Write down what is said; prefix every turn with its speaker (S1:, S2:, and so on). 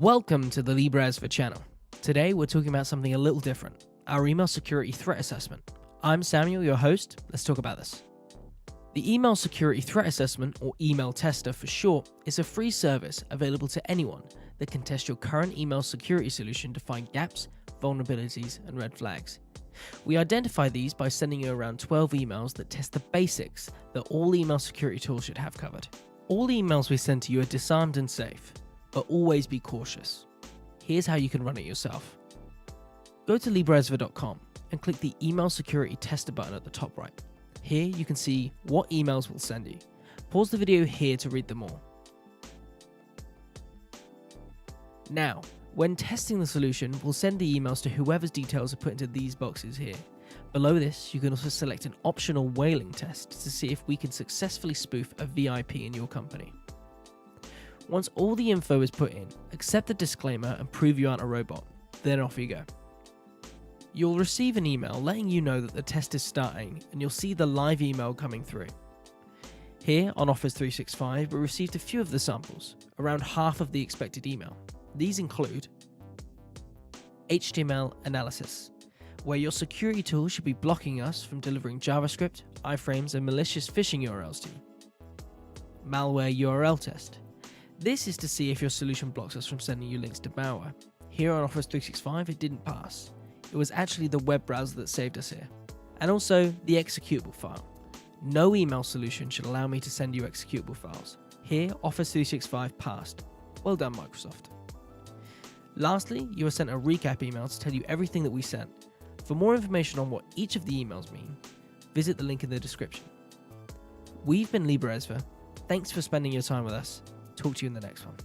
S1: Welcome to the LibreEsva channel. Today we're talking about something a little different, our email security threat assessment. I'm Samuel, your host. Let's talk about this. The Email Security Threat Assessment, or Email Tester for short, is a free service available to anyone that can test your current email security solution to find gaps, vulnerabilities, and red flags. We identify these by sending you around 12 emails that test the basics that all email security tools should have covered. All emails we send to you are disarmed and safe, but always be cautious. Here's how you can run it yourself. Go to LibreEsva.com and click the Email Security Tester button at the top right. Here you can see what emails we'll send you. Pause the video here to read them all. Now, when testing the solution, we'll send the emails to whoever's details are put into these boxes here. Below this, you can also select an optional whaling test to see if we can successfully spoof a VIP in your company. Once all the info is put in, accept the disclaimer and prove you aren't a robot. Then off you go. You'll receive an email letting you know that the test is starting, and you'll see the live email coming through. Here on Office 365, we received a few of the samples, around half of the expected email. These include HTML analysis, where your security tool should be blocking us from delivering JavaScript, iframes, and malicious phishing URLs to you. Malware URL test. This is to see if your solution blocks us from sending you links to malware. Here on Office 365, it didn't pass. It was actually the web browser that saved us here. And also the executable file. No email solution should allow me to send you executable files. Here, Office 365 passed. Well done, Microsoft. Lastly, you are sent a recap email to tell you everything that we sent. For more information on what each of the emails mean, visit the link in the description. We've been LibreEsva. Thanks for spending your time with us. Talk to you in the next one.